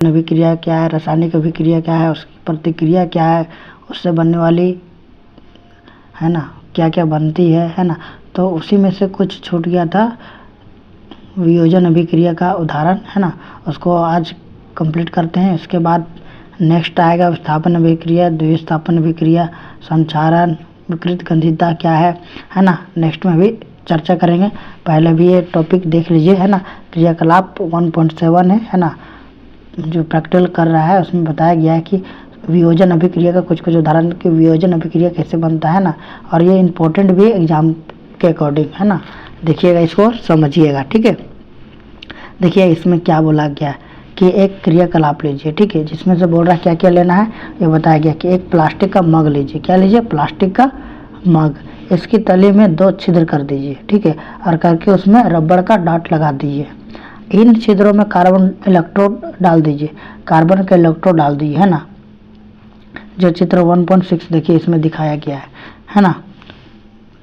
अभिक्रिया क्या है, रासायनिक अभिक्रिया क्या है, उसकी प्रतिक्रिया क्या है, उससे बनने वाली है ना क्या क्या बनती है ना। तो उसी में से कुछ छूट गया था वियोजन अभिक्रिया का उदाहरण है ना, उसको आज कंप्लीट करते हैं। इसके बाद नेक्स्ट आएगा विस्थापन अभिक्रिया, द्विस्थापन अभिक्रिया, संचारण, विकृत गंधिता क्या है ना, नेक्स्ट में भी चर्चा करेंगे। पहले भी ये टॉपिक देख लीजिए है ना, क्रियाकलाप 1.7 है ना, जो प्रैक्टिकल कर रहा है उसमें बताया गया है कि वियोजन अभिक्रिया का कुछ उदाहरण कि वियोजन अभिक्रिया कैसे बनता है ना, और ये इम्पोर्टेंट भी एग्जाम के अकॉर्डिंग है ना। देखिएगा, इसको समझिएगा, ठीक है। देखिए इसमें क्या बोला गया कि एक क्रियाकलाप लीजिए, ठीक है, जिसमें से बोल रहा है क्या क्या लेना है, ये बताया गया कि एक प्लास्टिक का मग लीजिए। क्या लीजिए? प्लास्टिक का मग। इसकी तली में 2 छिद्र कर दीजिए, ठीक है, और करके उसमें रबड़ का डाट लगा दीजिए। इन छिद्रों में कार्बन इलेक्ट्रोड डाल दीजिए, कार्बन का इलेक्ट्रोड डाल दीजिए है ना, जो चित्र 1.6 देखिए इसमें दिखाया गया है ना,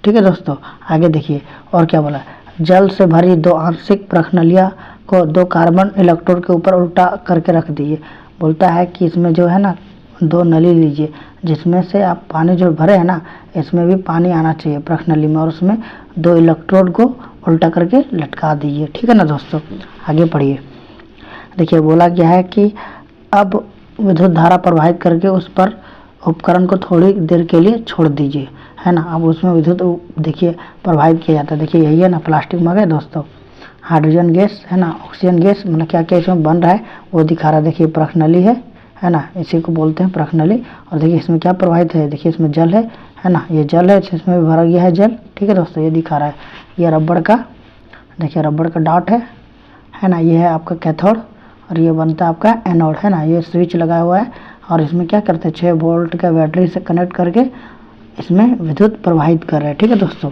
ठीक है दोस्तों। आगे देखिए और क्या बोला, जल से भरी 2 आंशिक प्रखनलियाँ को 2 कार्बन इलेक्ट्रोड के ऊपर उल्टा करके रख दीजिए। बोलता है कि इसमें जो है ना 2 नली लीजिए, जिसमें से आप पानी जो भरे है ना, इसमें भी पानी आना चाहिए प्रखनली में, और उसमें 2 इलेक्ट्रोड को उल्टा करके लटका दीजिए, ठीक है ना दोस्तों। आगे पढ़िए। देखिए बोला गया है कि अब विद्युत धारा प्रवाहित करके उस पर उपकरण को थोड़ी देर के लिए छोड़ दीजिए है ना। अब उसमें विद्युत देखिए प्रवाहित किया जाता है। देखिए यही है ना प्लास्टिक मग है दोस्तों, हाइड्रोजन गैस है ना, ऑक्सीजन गैस, मतलब क्या क्या इसमें बन रहा है वो दिखा रहा है। देखिए प्रखनली है ना, इसी को बोलते हैं प्रखनली। और देखिए इसमें क्या प्रवाहित है, देखिए इसमें जल है ना, ये जल है, इसमें भी भरा गया है जल, ठीक है दोस्तों। ये दिखा रहा है, ये रबड़ का, देखिए रबड़ का डॉट है ना, ये है आपका कैथोड, और ये बनता है आपका एनोड है ना। ये स्विच लगा हुआ है, और इसमें क्या करते हैं 6 वोल्ट का बैटरी से कनेक्ट करके इसमें विद्युत प्रवाहित कर रहे हैं, ठीक है दोस्तों।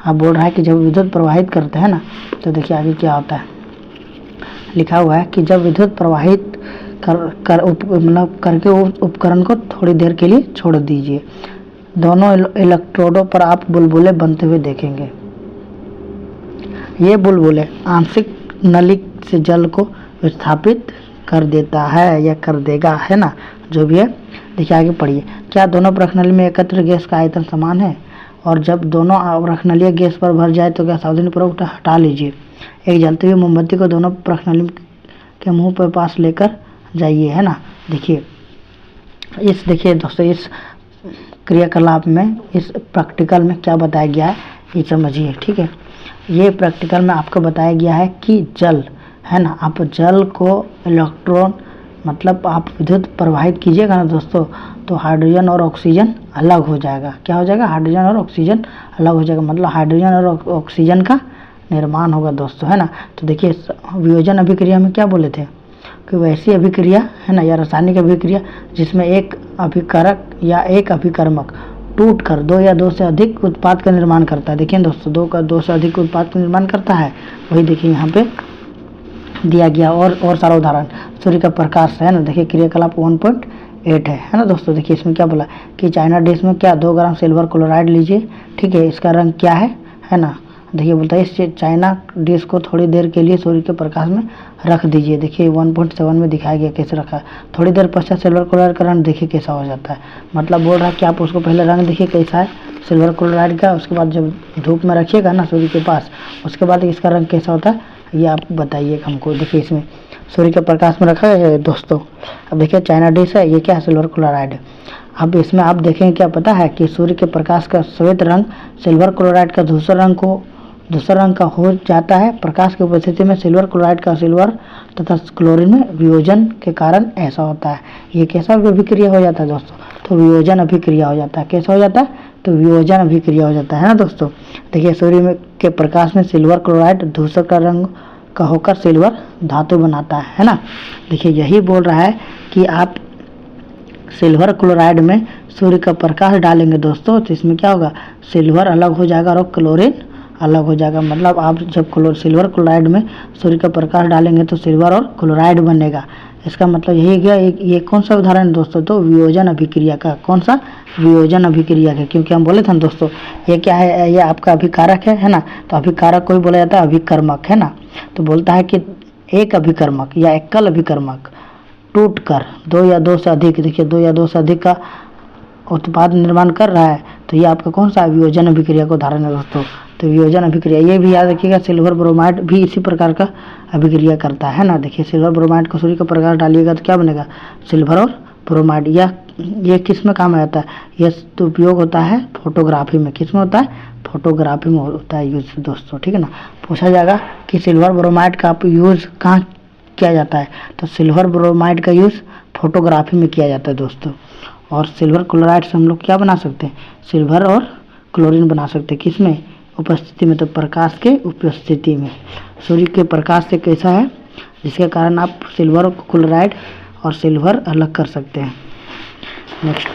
अब बोल रहा है कि जब विद्युत प्रवाहित करते हैं ना, तो देखिए आगे क्या होता है, लिखा हुआ है कि जब विद्युत प्रवाहित मतलब करके उस उपकरण को थोड़ी देर के लिए छोड़ दीजिए। दोनों इलेक्ट्रोडों पर आप बुलबुले बनते हुए देखेंगे। ये बुलबुले आंशिक नली से जल को विस्थापित कर देता है या कर देगा है ना, जो भी है। देखिए आगे पढ़िए, क्या दोनों प्रखनली में एकत्र गैस का आयतन समान है? और जब दोनों प्रखनलियाँ गैस पर भर जाए तो क्या सावधानीपूर्वक हटा लीजिए। एक जलती हुई मोमबत्ती को दोनों प्रखनली के मुंह पर पास लेकर जाइए है ना। देखिए देखिए दोस्तों, इस क्रियाकलाप में, इस प्रैक्टिकल में क्या बताया गया है ये समझिए, ठीक है। ये प्रैक्टिकल में आपको बताया गया है कि जल है ना, आप जल को इलेक्ट्रॉन मतलब आप विद्युत प्रवाहित कीजिएगा ना दोस्तों, तो हाइड्रोजन और ऑक्सीजन अलग हो जाएगा। क्या हो जाएगा? हाइड्रोजन और ऑक्सीजन अलग हो जाएगा, मतलब हाइड्रोजन और ऑक्सीजन का निर्माण होगा दोस्तों है ना। तो देखिए वियोजन अभिक्रिया में क्या बोले थे कि वैसी अभिक्रिया है ना, या रासायनिक अभिक्रिया जिसमें एक अभिकारक या एक अभिकर्मक टूट कर 2 या 2 से अधिक उत्पाद का निर्माण करता है। देखिए दोस्तों 2 से अधिक उत्पाद का निर्माण करता है, वही देखिए यहाँ पे दिया गया। और सारा उदाहरण सूर्य का प्रकाश है ना। देखिए क्रियाकलाप 1.8 है ना दोस्तों। देखिए इसमें क्या बोला कि चाइना डिश में क्या 2 ग्राम सिल्वर क्लोराइड लीजिए, ठीक है, इसका रंग क्या है ना। देखिए बोलता है इस चाइना डिश को थोड़ी देर के लिए सूर्य के प्रकाश में रख दीजिए। देखिए 1.7 में दिखाया गया कैसे रखा है। थोड़ी देर पश्चात सिल्वर क्लोराइड का रंग देखिए कैसा हो जाता है। मतलब बोल रहा है कि आप उसको पहले रंग देखिए कैसा है सिल्वर क्लोराइड का, उसके बाद जब धूप में रखिएगा ना सूर्य के पास, उसके बाद इसका रंग कैसा होता है ये आप बताइए हमको। देखिए इसमें सूर्य के प्रकाश में रखा है दोस्तों। अब देखिए चाइना डिश है, ये क्या है? सिल्वर क्लोराइड है। अब इसमें आप देखें क्या पता है कि सूर्य के प्रकाश का श्वेत रंग सिल्वर क्लोराइड का दूसरा रंग का हो जाता है। प्रकाश की उपस्थिति में सिल्वर क्लोराइड का सिल्वर तथा क्लोरीन में वियोजन के कारण ऐसा होता है। ये कैसा अभिक्रिया हो जाता है दोस्तों? तो वियोजन अभिक्रिया हो जाता है। कैसा हो जाता है? तो वियोजन अभिक्रिया हो जाता है ना दोस्तों। देखिए सूर्य में के प्रकाश में सिल्वर क्लोराइड दूसरे का रंग का होकर सिल्वर धातु बनाता है ना। देखिए यही बोल रहा है कि आप सिल्वर क्लोराइड में सूर्य का प्रकाश डालेंगे दोस्तों, तो इसमें क्या होगा? सिल्वर अलग हो जाएगा और क्लोरीन अलग हो जाएगा। मतलब आप जब सिल्वर क्लोराइड में सूर्य का प्रकाश डालेंगे तो सिल्वर और क्लोराइड बनेगा। इसका मतलब यही गया। ये कौन सा उदाहरण दोस्तों? तो वियोजन अभिक्रिया का। कौन सा? वियोजन अभिक्रिया का। क्योंकि हम बोले थे ना दोस्तों ये क्या है? ये आपका अभिकारक है ना। तो अभिकारक को ही बोला जाता है अभिकर्मक है ना। तो बोलता है कि एक अभिकर्मक या एकल अभिकर्मक टूट कर दो या दो से अधिक, देखिए दो या दो से अधिक का उत्पाद निर्माण कर रहा है, तो ये आपका कौन सा वियोजन अभिक्रिया का उदाहरण है दोस्तों। तो वियोजन अभिक्रिया ये भी याद रखिएगा, सिल्वर ब्रोमाइड भी इसी प्रकार का अभिक्रिया करता है ना। देखिए सिल्वर ब्रोमाइड को सूर्य का प्रकाश डालिएगा तो क्या बनेगा, सिल्वर और ब्रोमाइड। या ये किस में काम आता है, ये तो उपयोग होता है फोटोग्राफी में। किस में होता है, फोटोग्राफी में होता है यूज दोस्तों, ठीक है ना। पूछा जाएगा कि सिल्वर ब्रोमाइड का आप यूज कहाँ किया जाता है, तो सिल्वर ब्रोमाइड का यूज फोटोग्राफी में किया जाता है दोस्तों। और सिल्वर क्लोराइड से हम लोग क्या बना सकते हैं, सिल्वर और क्लोरीन बना सकते हैं। किस में, उपस्थिति में, तो प्रकाश के उपस्थिति में। सूर्य के प्रकाश से कैसा है, जिसके कारण आप सिल्वर क्लोराइड और सिल्वर अलग कर सकते हैं। नेक्स्ट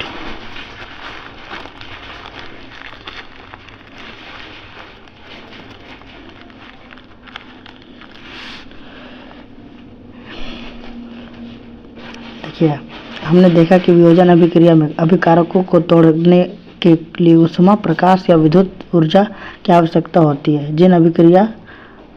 देखिए, हमने देखा कि वियोजन अभिक्रिया में अभिकारकों को तोड़ने के लिए ऊष्मा, प्रकाश या विद्युत ऊर्जा की आवश्यकता होती है। जिन अभिक्रिया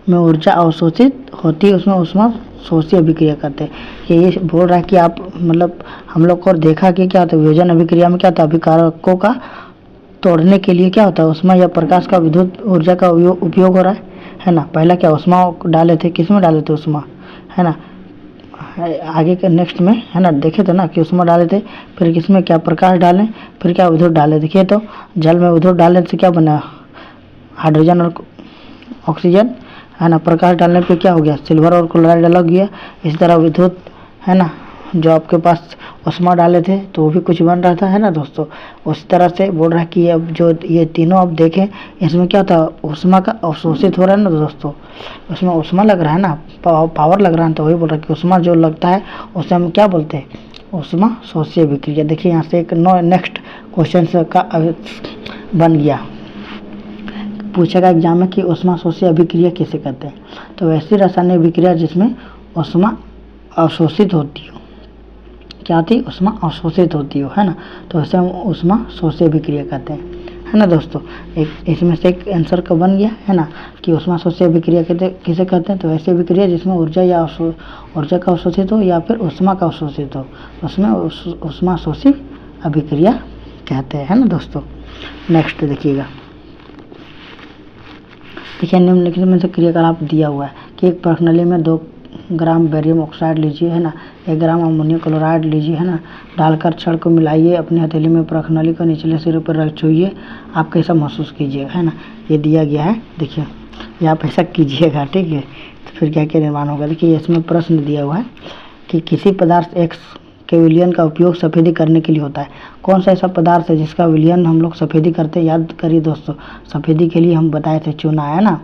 में ऊर्जा अवशोषित होती है उसमें ऊष्मा शोषी अभिक्रिया कहते हैं। ये बोल रहा है कि आप मतलब हम लोग को देखा कि क्या होता है, वियोजन अभिक्रिया में क्या होता है, अभिकारकों का तोड़ने के लिए क्या होता है, ऊष्मा या प्रकाश का विद्युत ऊर्जा का उपयोग हो रहा है ना। पहला क्या ऊष्मा डाले थे, किस में डाले थे, ऊष्मा, है ना। आगे के नेक्स्ट में है ना देखे थे ना कि ऊष्मा डाले थे, फिर किसमें क्या प्रकाश डालें, फिर क्या विद्युत डाले। देखिए तो जल में विद्युत डालने से क्या बना, हाइड्रोजन और ऑक्सीजन, है ना। प्रकाश डालने पे क्या हो गया, सिल्वर और क्लोराइड अलग गया। इसी तरह विद्युत, है ना, जो आपके पास ऊष्मा डाले थे तो वो भी कुछ बन रहा था, है ना दोस्तों। उस तरह से बोल रहा है कि अब जो ये तीनों आप देखें इसमें क्या था, ऊष्मा का अवशोषित हो रहा है ना दोस्तों, उसमें ऊष्मा लग रहा है ना, पावर लग रहा है। तो वही बोल रहा है कि ऊष्मा जो लगता है उसे हम क्या बोलते हैं, ऊष्मा शोषी अभिक्रिया। देखिए यहाँ से एक नेक्स्ट क्वेश्चन का बन गया, पूछेगा एग्जाम में कि ऊष्मा शोषी अभिक्रिया किसे कहते हैं। तो ऐसी रासायनिक अभिक्रिया जिसमें ऊष्मा अवशोषित होती हो, क्या थी, ऊष्मा अवशोषित होती हो, है ना। तो ऐसे हम ऊष्मा शोषी अभिक्रिया कहते हैं, है ना दोस्तों। एक इसमें से एक आंसर का बन गया, है ना, कि ऊष्मा शोषी अभिक्रिया किसे कहते हैं। तो ऐसी अभिक्रिया जिसमें ऊर्जा या ऊर्जा का अवशोषित हो या फिर ऊष्मा का अवशोषित हो, उसमें ऊष्मा शोषी अभिक्रिया कहते हैं, है ना दोस्तों। नेक्स्ट देखिएगा, देखिए निम्नलिखित में से क्रियाकलाप दिया हुआ है कि एक प्रणाली में 2 ग्राम बेरियम ऑक्साइड लीजिए, है ना, 1 ग्राम अमोनियम क्लोराइड लीजिए, है ना, डालकर छड़ को मिलाइए, अपनी हथेली में प्रणाली को निचले सिरे पर रख छुइए, आप कैसा महसूस कीजिएगा, है ना। ये दिया गया है, देखिए ये आप ऐसा कीजिएगा, ठीक है। तो फिर क्या क्या निर्माण होगा, देखिए इसमें प्रश्न दिया हुआ है कि किसी पदार्थ एक्स के विलयन का उपयोग सफ़ेदी करने के लिए होता है। कौन सा ऐसा पदार्थ है जिसका विलयन हम लोग सफ़ेदी करते हैं, याद करिए दोस्तों। सफ़ेदी के लिए हम बताए थे चूना, है ना,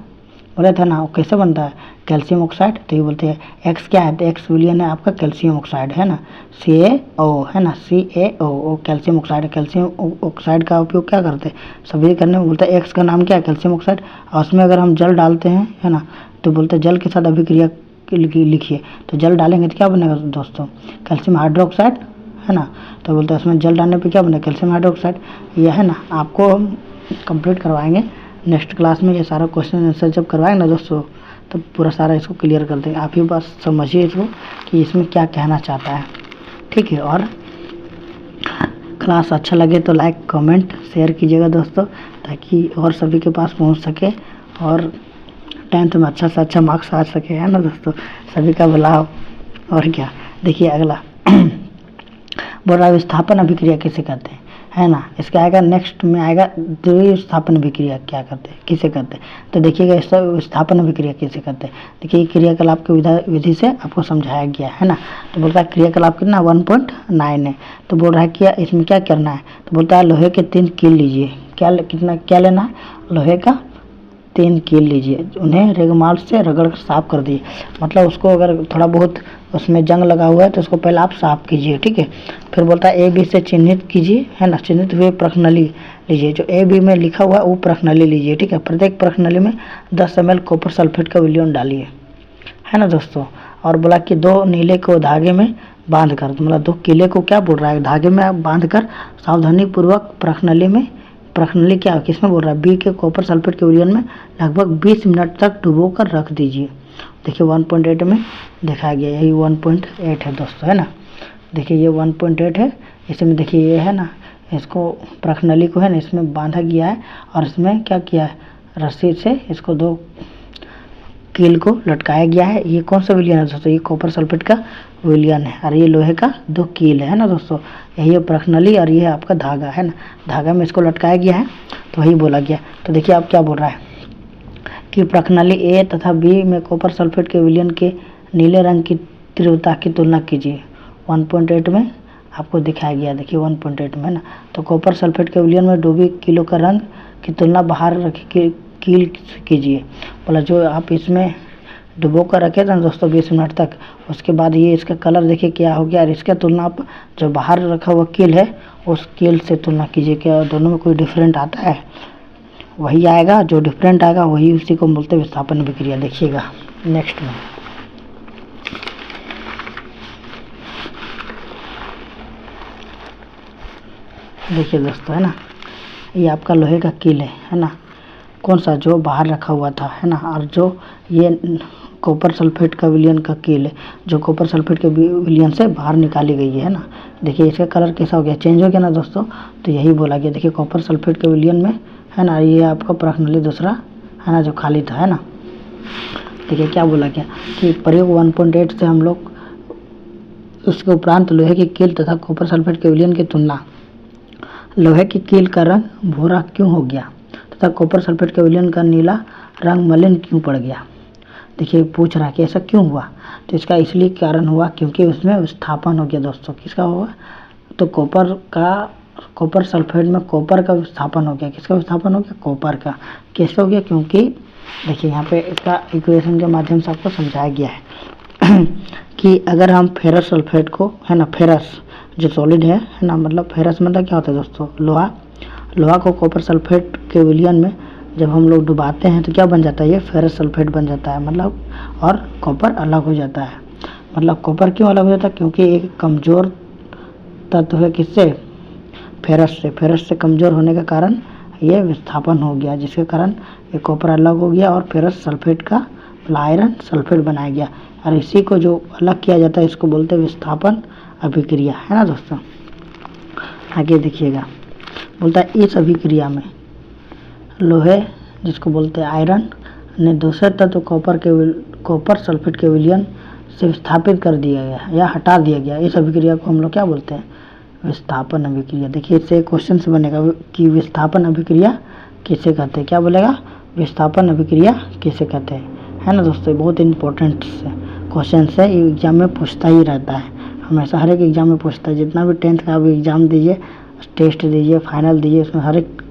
बोले थे ना, वो कैसे बनता है, कैल्शियम ऑक्साइड। तो ये बोलते हैं एक्स क्या है, तो एक्स विलयन है आपका कैल्शियम ऑक्साइड, है ना, CaO, है ना, CaO calcium oxide. Calcium oxide का उपयोग क्या करते हैं, सफ़ेदी करने में। बोलता है एक्स का नाम क्या है, कैल्शियम ऑक्साइड, और उसमें अगर हम जल डालते हैं, है ना, तो बोलते हैं जल के साथ अभिक्रिया लिखिए। तो जल डालेंगे तो क्या बनेगा दोस्तों, कैल्शियम हाइड्रोक्साइड, है ना। तो बोलते हैं उसमें जल डालने पे क्या बनेगा, कैल्शियम हाइड्रोक्साइड, ये है ना। आपको हम कंप्लीट करवाएंगे नेक्स्ट क्लास में, ये सारा क्वेश्चन आंसर जब करवाएंगे ना दोस्तों, तो पूरा सारा इसको क्लियर कर देंगे। आप ही बस समझिए इसको कि इसमें क्या कहना चाहता है, ठीक है। और क्लास अच्छा लगे तो लाइक कमेंट शेयर कीजिएगा दोस्तों, ताकि और सभी के पास पहुंच सके और 10th में अच्छा से अच्छा मार्क्स आ सके, है ना दोस्तों, सभी का भला हो। और क्या, देखिए अगला बोल रहा है विस्थापन अभिक्रिया किसे कहते हैं, है ना। इसका आएगा नेक्स्ट में आएगा द्वितीय विस्थापन अभिक्रिया क्या करते हैं, किसे कहते हैं। तो देखिएगा इसका विस्थापन अभिक्रिया किसे कहते हैं। देखिए क्रियाकलाप की विधि से आपको समझाया गया है ना। तो बोलता है क्रियाकलाप कितना 1.9 है। तो बोल रहा है कि इसमें क्या करना है, तो बोलता है लोहे के 3 कील लीजिए। क्या लेना है, लोहे का 3 कील लीजिए, उन्हें रेगमाल से रगड़ कर साफ कर दिए। मतलब उसको अगर थोड़ा बहुत उसमें जंग लगा हुआ है तो उसको पहले आप साफ कीजिए, ठीक है। फिर बोलता है A B से चिन्हित कीजिए, है ना, चिन्हित हुए प्रणाली लीजिए। जो A B में लिखा हुआ है वो प्रणाली लीजिए, ठीक है। प्रत्येक प्रणाली में 10 ml कॉपर सल्फेट का विलयन डालिए, है ना दोस्तों। और बोला कि 2 नीले को धागे में बांध कर, मतलब 2 कीले को क्या बोल रहा है, धागे में बांध कर सावधानी पूर्वक प्रणाली क्या किसमें बोल रहा है, B के कॉपर सल्फेट के विलयन में लगभग 20 मिनट तक डुबो कर रख दीजिए। देखिए 1.8 में दिखाया गया, यही 1.8 है दोस्तों, है ना। देखिए ये 1.8 है, इसमें देखिए ये है ना, इसको प्रखनली को है ना इसमें बांधा गया है और इसमें क्या किया है, रस्सी से इसको 2 कील को लटकाया गया है। ये कौन सा विलयन है दोस्तों, ये कॉपर सल्फेट का विलयन है और ये लोहे का 2 कील है ना दोस्तों। यही है प्रखनली और ये है आपका धागा है ना, धागा में इसको लटकाया गया है तो वही बोला गया। तो देखिए आप क्या बोल रहा है कि प्रखनली ए तथा बी में कॉपर सल्फेट के विलयन के नीले रंग की तीव्रता की तुलना कीजिए। 1.8 में आपको दिखाया गया, देखिए 1.8 में ना, तो कॉपर सल्फेट के विलयन में डूबी कीलों का रंग की तुलना बाहर रखी कील कीजिए। बोला जो आप इसमें डुबो कर रखे थे ना दोस्तों 20 मिनट तक, उसके बाद ये इसका कलर देखिए क्या हो गया और इसका तुलना आप जो बाहर रखा हुआ कील है उस कील से तुलना कीजिए, क्या दोनों में कोई डिफरेंट आता है, वही आएगा, जो डिफरेंट आएगा वही उसी को बोलते हैं विस्थापन अभिक्रिया। देखिएगा नेक्स्ट में देखिए दोस्तों है ना, ये आपका लोहे का कील है ना, कौन सा जो बाहर रखा हुआ था है ना, और जो ये कॉपर सल्फेट का विलयन का कील है जो कॉपर सल्फेट के विलयन से बाहर निकाली गई है ना। देखिए इसका कलर कैसा हो गया, चेंज हो गया ना दोस्तों, तो यही बोला गया। देखिए कॉपर सल्फेट के विलयन में है ना, ये आपका प्रखनली दूसरा है ना जो खाली था है ना। देखिए क्या बोला गया कि प्रयोग 1.8 से हम लोग उसके उपरांत लोहे की कील तथा कॉपर सल्फेट के विलयन की तुलना। लोहे की कील का रंग भूरा क्यों हो गया तथा कॉपर सल्फेट के विलयन का नीला रंग मलिन क्यों पड़ गया। देखिए पूछ रहा है कि ऐसा क्यों हुआ, तो इसका इसलिए कारण हुआ क्योंकि उसमें विस्थापन हो गया दोस्तों। किसका हुआ, तो कॉपर सल्फेट में कॉपर का विस्थापन हो गया। किसका विस्थापन हो गया, कॉपर का। कैसे हो गया, क्योंकि देखिए यहाँ पे इसका इक्वेशन के माध्यम से आपको समझाया गया है कि अगर हम फेरस सल्फेट को है ना, फेरस जो सॉलिड है ना, मतलब फेरस मतलब क्या होता है दोस्तों, लोहा को कॉपर सल्फेट के विलयन में जब हम लोग डुबाते हैं तो क्या बन जाता है, ये फेरस सल्फेट बन जाता है, मतलब और कॉपर अलग हो जाता है। मतलब कॉपर क्यों अलग हो जाता है, क्योंकि एक कमज़ोर तत्व है किससे, फेरस से कमज़ोर होने के कारण ये विस्थापन हो गया, जिसके कारण ये कॉपर अलग हो गया और फेरस सल्फेट का आयरन सल्फेट बनाया गया। और इसी को जो अलग किया जाता है इसको बोलते हैं विस्थापन अभिक्रिया है ना दोस्तों। आगे देखिएगा, बोलता है इस अभिक्रिया में लोहे जिसको बोलते हैं आयरन ने दूसरे तत्व कॉपर सल्फेट के विलयन से विस्थापित कर दिया गया या हटा दिया गया। इस अभिक्रिया को हम लोग क्या बोलते हैं, विस्थापन अभिक्रिया। देखिए इससे क्वेश्चन से बनेगा कि विस्थापन अभिक्रिया किसे कहते हैं, क्या बोलेगा, विस्थापन अभिक्रिया किसे कहते हैं, है ना दोस्तों। बहुत इंपॉर्टेंट क्वेश्चन है, एग्जाम में पूछता ही रहता है, हमेशा हर एक एग्जाम में पूछता है। जितना भी 10th का भी एग्जाम दीजिए, टेस्ट दीजिए, फाइनल दीजिए, उसमें हर एक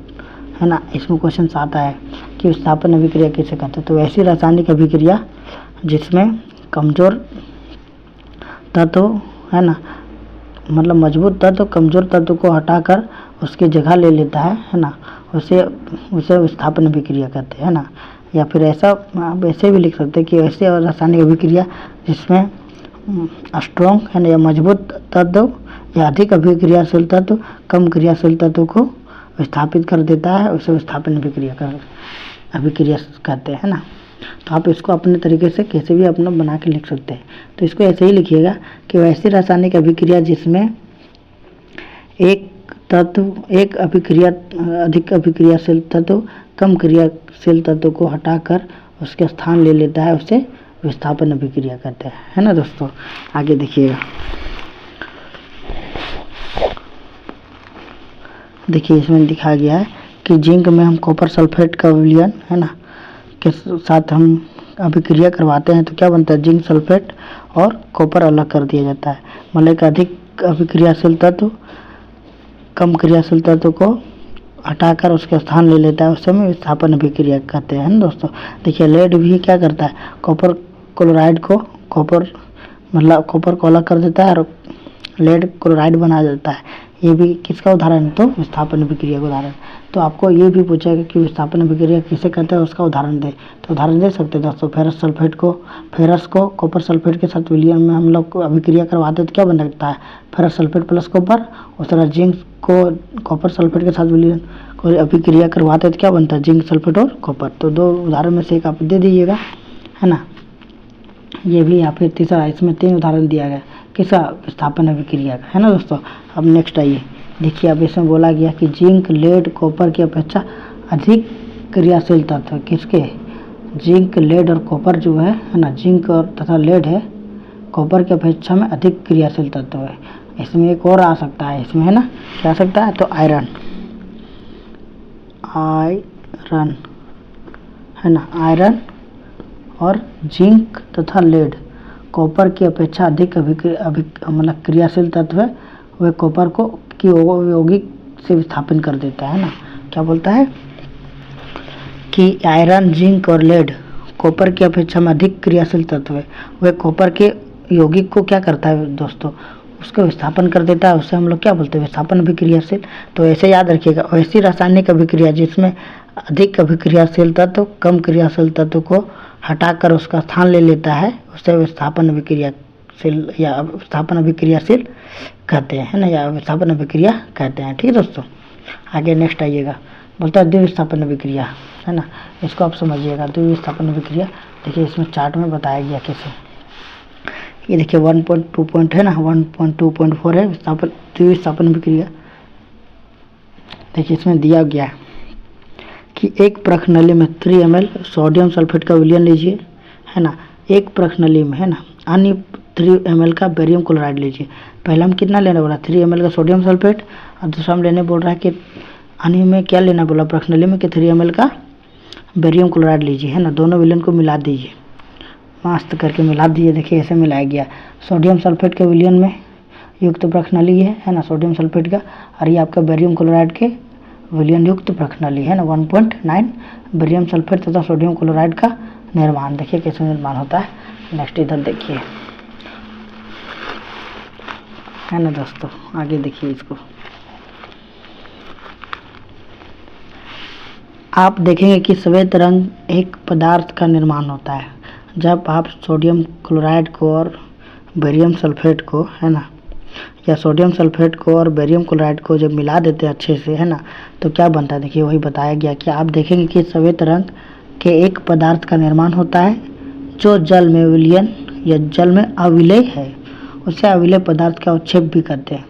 है ना इसमें क्वेश्चन आता है कि विस्थापन अभिक्रिया किसे कहते हैं। तो ऐसी रासायनिक अभिक्रिया जिसमें कमज़ोर तत्व है ना, मतलब मजबूत तत्व कमज़ोर तत्व को हटाकर उसकी जगह ले लेता है ना, उसे विस्थापन अभिक्रिया कहते हैं ना। या फिर ऐसा आप ऐसे भी लिख सकते हैं कि ऐसे रासायनिक अभिक्रिया जिसमें स्ट्रॉन्ग है ना या मजबूत तत्व या अधिक अभिक्रियाशील तत्व कम क्रियाशील तत्व को विस्थापित कर देता है, उसे विस्थापन अभिक्रिया कहते हैं ना। तो आप इसको अपने तरीके से कैसे भी अपना बना के लिख सकते हैं। तो इसको ऐसे ही लिखिएगा कि वैसी रासायनिक अभिक्रिया जिसमें एक अभिक्रिया अधिक अभिक्रियाशील तत्व कम क्रियाशील तत्व को हटाकर उसके स्थान ले लेता है, उसे विस्थापन अभिक्रिया कहते हैं, है ना दोस्तों। आगे देखिएगा, देखिए इसमें दिखाया गया है कि जिंक में हम कॉपर सल्फेट का विलयन है ना के साथ हम अभिक्रिया करवाते हैं तो क्या बनता है, जिंक सल्फेट और कॉपर अलग कर दिया जाता है। मतलब एक अधिक अभिक्रियाशील तत्व कम क्रियाशील तत्व को हटाकर उसके स्थान ले लेता है, उसे हम विस्थापन अभिक्रिया कहते हैं ना दोस्तों। देखिए लेड भी क्या करता है, कॉपर क्लोराइड को कॉपर को अलग कर देता है और लेड क्लोराइड बना देता है। ये भी किसका उदाहरण है, तो विस्थापन अभिक्रिया का उदाहरण। तो आपको ये भी पूछेगा कि विस्थापन अभिक्रिया किसे कहते हैं, उसका उदाहरण दे, तो उदाहरण दे सकते हैं दोस्तों। फेरस को कॉपर सल्फेट के साथ विलयन में हम लोग अभिक्रिया करवाते हैं तो क्या बन सकता है, फेरस सल्फेट प्लस कॉपर। उस तरह जिंक को कॉपर सल्फेट के साथ विलयन को अभिक्रिया करवाते हैं तो क्या बनता है, जिंक सल्फेट और कॉपर। तो 2 उदाहरण में से एक आप दे दीजिएगा, है ना। ये भी या फिर तीसरा, इसमें 3 उदाहरण दिया गया किसका, विस्थापन अभिक्रिया का, है ना दोस्तों। अब नेक्स्ट आइए, देखिए अब इसमें बोला गया कि जिंक लेड कॉपर की अपेक्षा अधिक क्रियाशील तत्व है। किसके, जिंक लेड और कॉपर जो है ना, जिंक और तथा लेड है कॉपर की अपेक्षा में अधिक क्रियाशील तत्व है। इसमें एक और आ सकता है, इसमें है ना, क्या आ सकता है, तो आयरन, आयरन है ना, आयरन और जिंक तथा लेड कॉपर की अपेक्षा अधिक मतलब क्रियाशील तत्व है, वह कॉपर को की यौगिक से विस्थापन कर देता है ना। क्या बोलता है कि आयरन, जिंक और लेड कॉपर की अपेक्षा में अधिक क्रियाशील तत्व है, वह कॉपर के यौगिक को क्या करता है दोस्तों, उसका विस्थापन कर देता है। उससे हम लोग क्या बोलते हैं, विस्थापन अभिक्रियाशील। तो ऐसे याद रखिएगा, ऐसी रासायनिक अभिक्रिया जिसमें अधिक अभिक्रियाशील तत्व कम क्रियाशील तत्व को हटाकर उसका स्थान ले लेता है, उसे विस्थापन अभिक्रियाशील या विस्थापन अभिक्रियाशील कहते हैं, है ना, या विस्थापन अभिक्रिया कहते हैं। ठीक है दोस्तों, आगे नेक्स्ट आइएगा, बोलता है द्विविस्थापन अभिक्रिया, है ना। इसको आप समझिएगा, द्विविस्थापन अभिक्रिया। देखिए इसमें चार्ट में बताया गया कैसे, ये देखिए 1.2 पॉइंट है ना, 1.2.4 है द्विविस्थापन अभिक्रिया। देखिए इसमें दिया गया है कि एक प्रखनली में 3 ml सोडियम सल्फेट का विलयन लीजिए, है ना, एक प्रखनली में, है ना, अन्य 3 ml का बेरियम क्लोराइड लीजिए। पहला हम कितना लेना बोला, 3 ml का सोडियम सल्फेट, और दूसरा हम लेने बोल रहा है कि अन्य में क्या लेना बोला, प्रखनली में कि 3 ml का बेरियम क्लोराइड लीजिए, है ना। दोनों विलयन को मिला दीजिए, मस्त करके मिला दीजिए। देखिए ऐसे मिलाया गया, सोडियम सल्फेट के विलयन में युक्त प्रखनली है ना, सोडियम सल्फेट का, और ये आपका बेरियम क्लोराइड के विलयन युक्त प्रखनली है ना, 1.9 बेरियम सल्फेट तथा सोडियम क्लोराइड का निर्माण। देखिए कैसे निर्माण होता है। नेक्स्ट इधर देखिए, है ना दोस्तों, आगे देखिए इसको, आप देखेंगे कि श्वेत रंग एक पदार्थ का निर्माण होता है जब आप सोडियम क्लोराइड को और बेरियम सल्फेट को, है ना, या सोडियम सल्फेट को और बेरियम क्लोराइड को जब मिला देते हैं अच्छे से, है ना, तो क्या बनता है। देखिए वही बताया गया कि आप देखेंगे कि श्वेत रंग के एक पदार्थ का निर्माण होता है जो जल में विलयन या जल में अविलेय है, उसे अविलेय पदार्थ का अवक्षेप भी कहते हैं,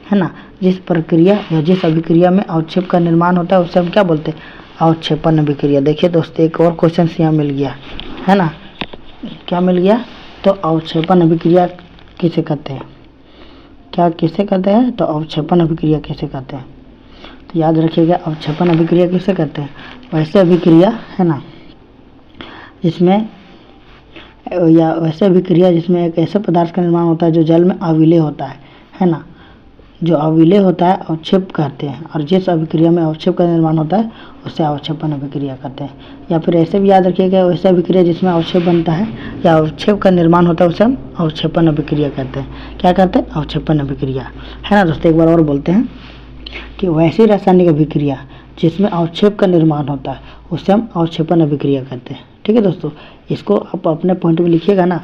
है ना। जिस प्रक्रिया या जिस अभिक्रिया में अवक्षेप का निर्माण होता है उसे हम क्या बोलते हैं, अवक्षेपण अभिक्रिया। देखिए दोस्तों एक और क्वेश्चन यहाँ मिल गया, है ना, क्या मिल गया, तो अवक्षेपण अभिक्रिया किसे कहते हैं, क्या किसे कहते हैं, तो अवक्षेपण अभिक्रिया किसे कहते हैं। तो याद रखिएगा, अवक्षेपण अभिक्रिया किसे कहते हैं, वैसे अभिक्रिया, है ना, जिसमें या वैसे अभिक्रिया जिसमें एक ऐसे पदार्थ का निर्माण होता है जो जल में अविलेय होता है ना, जो अविलेय होता है अवक्षेप कहते हैं, और जिस अभिक्रिया में अवक्षेप का निर्माण होता है उसे अवक्षेपण अभिक्रिया कहते हैं। या फिर ऐसे भी याद रखिएगा, वैसे अभिक्रिया जिसमें अवक्षेप बनता है या अवक्षेप का निर्माण होता है उसे हम अवक्षेपण अभिक्रिया कहते हैं। क्या कहते हैं, अवक्षेपण अभिक्रिया, है ना दोस्तों। एक बार और बोलते हैं कि वैसी रासायनिक अभिक्रिया जिसमें अवक्षेप का निर्माण होता है उसे हम अवक्षेपण अभिक्रिया कहते हैं। ठीक है दोस्तों, इसको आप अपने पॉइंट में लिखिएगा ना,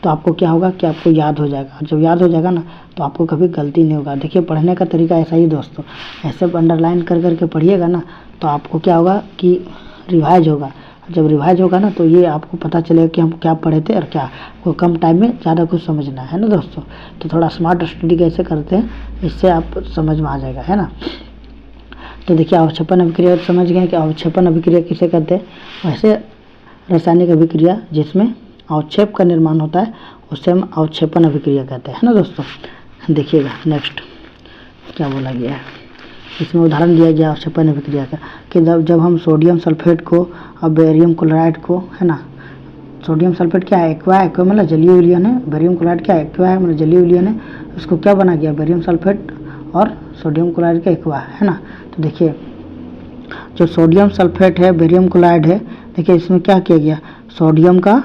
तो आपको क्या होगा कि आपको याद हो जाएगा। जब याद हो जाएगा ना तो आपको कभी गलती नहीं होगा। देखिए पढ़ने का तरीका ऐसा ही दोस्तों, ऐसे अंडरलाइन कर करके पढ़िएगा ना तो आपको क्या होगा कि रिवाइज होगा। जब रिवाइज होगा ना तो ये आपको पता चलेगा कि हम क्या पढ़े थे और क्या, वो कम टाइम में ज़्यादा कुछ समझना है ना दोस्तों। तो थोड़ा स्मार्ट स्टडी कैसे करते हैं इससे आप समझ में आ जाएगा, है ना। तो देखिए अवक्षेपण अभिक्रिया समझ गए कि अवक्षेपण अभिक्रिया किसे कहते हैं, वैसे रासायनिक अभिक्रिया जिसमें अवक्षेप का निर्माण होता है उसे हम अवक्षेपण अभिक्रिया कहते हैं, है ना दोस्तों। देखिएगा नेक्स्ट क्या बोला गया है, इसमें उदाहरण दिया गया अवक्षेपण अभिक्रिया का कि जब हम सोडियम सल्फेट को और बेरियम क्लोराइड को, है ना, सोडियम सल्फेट क्या है, एक्वा है, एक्वा मतलब जलीय विलयन है, बेरियम क्लोराइड क्या है, एक्वा है मतलब जलीय विलयन है, उसको क्या बना गया, बेरियम सल्फेट और सोडियम क्लोराइड का एक्वा, है ना। तो देखिए जो सोडियम सल्फेट है, बेरियम क्लोराइड है, देखिए इसमें क्या किया गया, सोडियम का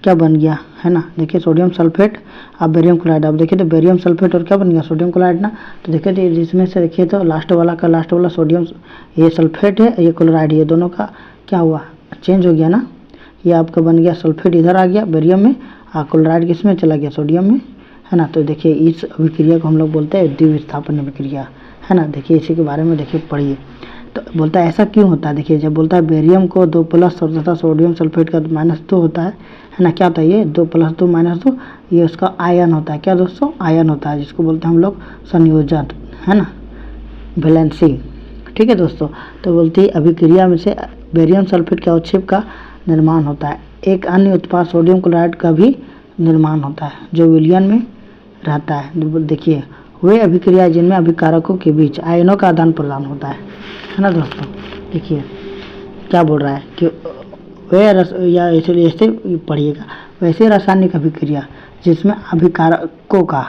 क्या बन गया, है ना। देखिए सोडियम सल्फेट अब बेरियम क्लोराइड, अब देखिए तो बेरियम सल्फेट और क्या बन गया, सोडियम क्लोराइड ना। तो देखिए तो जिसमें से देखिए तो लास्ट वाला सोडियम, ये सल्फेट है, ये क्लोराइड, ये दोनों का क्या हुआ, चेंज हो गया ना। ये आपका बन गया सल्फेट इधर आ गया बेरियम में, और क्लोराइड किस में चला गया, सोडियम में, है ना। तो देखिए इस अभिक्रिया को हम लोग बोलते हैं द्विविस्थापन अभिक्रिया, है ना। देखिए इसी के बारे में देखिए पढ़िए। तो बोलता है ऐसा क्यों होता है, देखिए जब बोलता है बेरियम को 2+ और तथा सोडियम सल्फेट का -2 होता है है ना। क्या होता है ये 2 + 2 - 2, ये उसका आयन होता है। क्या दोस्तों, आयन होता है, जिसको बोलते हैं हम लोग संयोजन, है ना, वैलेंसी। ठीक है दोस्तों, तो बोलती है अभिक्रिया में से बेरियम सल्फेट के अवक्षेप का निर्माण होता है। एक अन्य उत्पाद सोडियम क्लोराइड का भी निर्माण होता है जो विलयन में रहता है। देखिए, वे अभिक्रिया जिनमें अभिकारकों के बीच आयनों का आदान प्रदान होता है ना दोस्तों। देखिए क्या बोल रहा है कि वे या ऐसे पढ़िएगा, वैसे रासायनिक अभिक्रिया जिसमें अभिकारकों का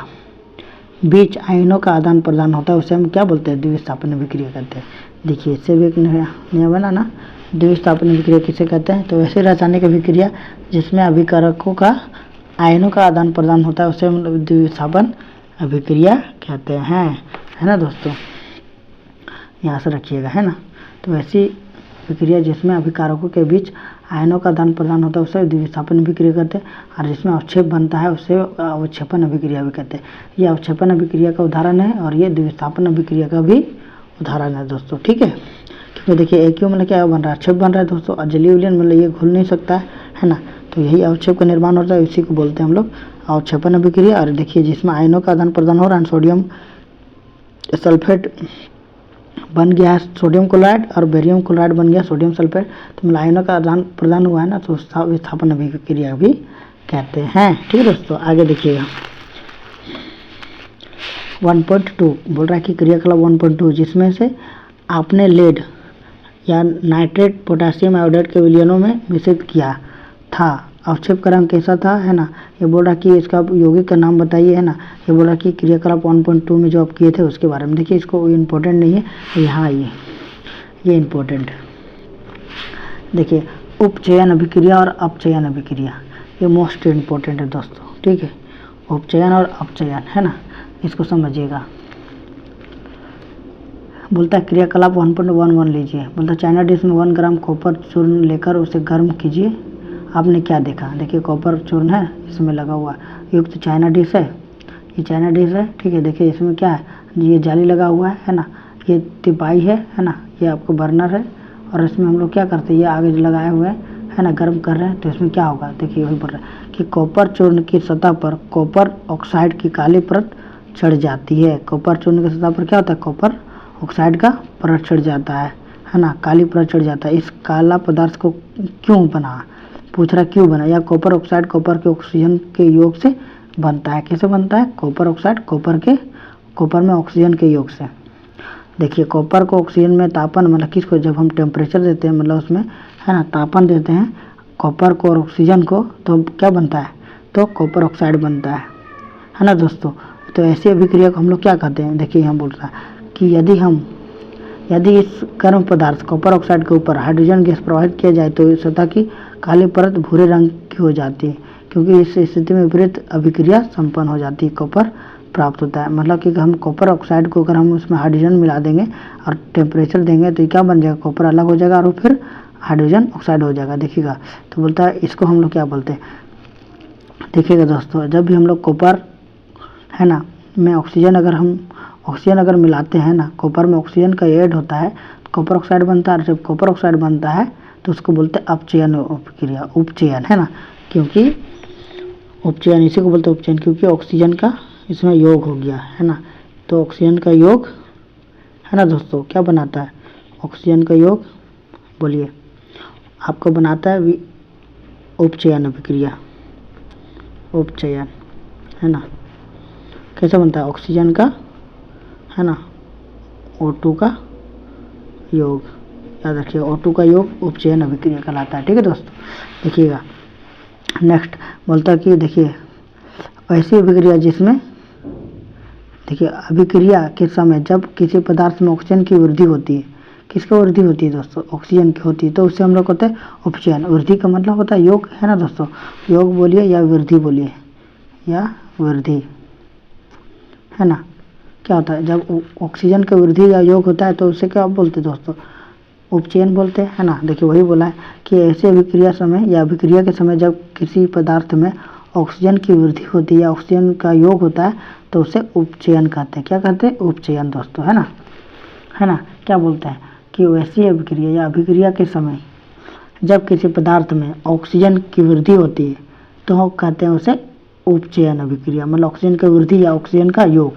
बीच आयनों का आदान प्रदान होता है उसे हम क्या बोलते हैं, द्विस्थापन अभिक्रिया कहते हैं। देखिए इससे भी एक नियम बना ना, द्विस्थापन अभिक्रिया किसे कहते हैं, तो वैसे रासायनिक अभिक्रिया जिसमें अभिकारकों का आयनों का आदान प्रदान होता है उसे हम द्विस्थापन अभिक्रिया कहते हैं, है ना दोस्तों, यहाँ से रखिएगा, है ना। तो वैसी अभिक्रिया जिसमें अभिकारकों के बीच आयनों का आदान प्रदान होता है उसे द्विस्थापन अभिक्रिया कहते हैं, और जिसमें अवक्षेप बनता है उसे अवक्षेपण अभिक्रिया भी कहते हैं। ये अवक्षेपण अभिक्रिया का उदाहरण है और ये द्विस्थापन अभिक्रिया का भी उदाहरण है दोस्तों। ठीक है, क्योंकि देखिए एक मतलब क्या बन रहा है, अवक्षेप बन रहा है दोस्तों, और जलीय विलयन मतलब ये घुल नहीं सकता है ना, तो यही अवक्षेप का निर्माण होता है, इसी को बोलते हैं हम लोग अवक्षेपण अभिक्रिया। और देखिए जिसमें आयनों का आदान प्रदान हो रहा है, सोडियम सल्फेट बन गया है सोडियम क्लोराइड और बेरियम क्लोराइड बन गया सोडियम सल्फेट, तो मतलब आयनों का आदान प्रदान हुआ है ना, तो विस्थापन अभिक्रिया भी कहते हैं। ठीक है दोस्तों, आगे देखिएगा 1.2 बोल रहा है कि क्रियाकलाप 1.2 जिसमें से आपने लेड या नाइट्रेट पोटेशियम आयोडाइड के विलयनों में मिश्रित किया था, अवक्षेप का रंग कैसा था, है ना। ये बोल रहा कि इसका यौगिक का नाम बताइए, है ना। ये बोल रहा कि क्रियाकलाप 1.2 में जो आप किए थे उसके बारे में। देखिए इसको इम्पोर्टेंट नहीं है, यहाँ आइए, ये इम्पोर्टेंट। देखिए उपचयन अभिक्रिया और अपचयन अभिक्रिया, ये मोस्ट इम्पोर्टेंट है दोस्तों। ठीक है, उपचयन और अपचयन, है ना, इसको समझिएगा। बोलता है क्रियाकलाप 1.11 लीजिए। बोलता है चाइना डिश में 1 ग्राम कॉपर चूर्ण लेकर उसे गर्म कीजिए, आपने क्या देखा। देखिए कॉपर चूर्ण है इसमें लगा हुआ, युक्त चाइना डिश है, ये चाइना डिश है। ठीक है, देखिए इसमें क्या है, ये जाली लगा हुआ है ना, ये तिपाई है ना, ये आपको बर्नर है, और इसमें हम लोग क्या करते हैं, ये आगे लगाए हुए है ना, गर्म कर रहे हैं, तो इसमें क्या होगा। देखिए वही बोल रहा है कि कॉपर चूर्ण की सतह पर कॉपर ऑक्साइड की काली परत चढ़ जाती है। कॉपर चूर्ण की सतह पर क्या होता है, कॉपर ऑक्साइड का परत चढ़ जाता है ना, काली परत चढ़ जाता है। इस काला पदार्थ को क्यों बना, पूछ रहा क्यों बना। या कॉपर ऑक्साइड कॉपर के ऑक्सीजन के योग से बनता है। कैसे बनता है, कॉपर ऑक्साइड कॉपर में ऑक्सीजन के योग से। देखिए कॉपर को ऑक्सीजन में तापन मतलब किसको, जब हम टेम्परेचर देते हैं मतलब उसमें, है ना, तापन देते हैं कॉपर को और ऑक्सीजन को, तो क्या बनता है, तो कॉपर ऑक्साइड बनता है ना दोस्तों। तो ऐसी अभिक्रिया को हम लोग क्या कहते हैं। देखिए यहाँ बोल रहा है कि यदि इस गर्म पदार्थ कॉपर ऑक्साइड के ऊपर हाइड्रोजन गैस प्रवाहित किया जाए तो इस सतह की काली परत भूरे रंग की हो जाती है, क्योंकि इस स्थिति में विपरीत अभिक्रिया संपन्न हो जाती है, कॉपर प्राप्त होता है। मतलब कि हम कॉपर ऑक्साइड को अगर हम उसमें हाइड्रोजन मिला देंगे और टेम्परेचर देंगे तो क्या बन जाएगा, कॉपर अलग हो जाएगा और फिर हाइड्रोजन ऑक्साइड हो जाएगा। देखिएगा, तो बोलता है इसको हम लोग क्या बोलते हैं। देखिएगा दोस्तों, जब भी हम लोग कॉपर, है ना, में ऑक्सीजन अगर मिलाते हैं ना, कॉपर में ऑक्सीजन का ऐड होता है तो कॉपर ऑक्साइड बनता है, और जब कॉपर ऑक्साइड बनता है तो उसको बोलते हैं अपचयन अभिक्रिया, उपचयन, है ना। क्योंकि उपचयन इसी को बोलते हैं उपचयन, क्योंकि ऑक्सीजन का इसमें योग हो गया, है ना। तो ऑक्सीजन का योग, है ना दोस्तों, क्या बनाता है, ऑक्सीजन का योग, बोलिए, आपको बनाता है उपचयन अभिक्रिया, उपचयन, है ना। कैसे बनता है, ऑक्सीजन का, है ना, O2 का योग, याद रखिए O2 का योग उपचयन अभिक्रिया कहलाता है। ठीक है दोस्तों, देखिएगा नेक्स्ट बोलता है कि देखिए ऐसी अभिक्रिया जिसमें, देखिए अभिक्रिया के समय जब किसी पदार्थ में ऑक्सीजन की वृद्धि होती है, किसकी वृद्धि होती है दोस्तों, ऑक्सीजन की होती है, तो उससे हम लोग होता है उपचयन। वृद्धि का मतलब होता है योग, है ना दोस्तों, योग बोलिए या वृद्धि बोलिए, या वृद्धि, है ना। क्या होता है, जब ऑक्सीजन की वृद्धि या योग होता है तो उसे क्या बोलते हैं दोस्तों, उपचयन बोलते हैं, है ना। देखिए वही बोला है कि ऐसे अभिक्रिया समय या अभिक्रिया के समय जब किसी पदार्थ में ऑक्सीजन की वृद्धि होती है या ऑक्सीजन का योग होता है तो उसे उपचयन कहते हैं। क्या कहते हैं, उपचयन दोस्तों, है ना। क्या बोलते हैं कि वैसी अभिक्रिया या अभिक्रिया के समय जब किसी पदार्थ में ऑक्सीजन की वृद्धि होती है तो कहते हैं उसे उपचयन अभिक्रिया, मतलब ऑक्सीजन की वृद्धि या ऑक्सीजन का योग।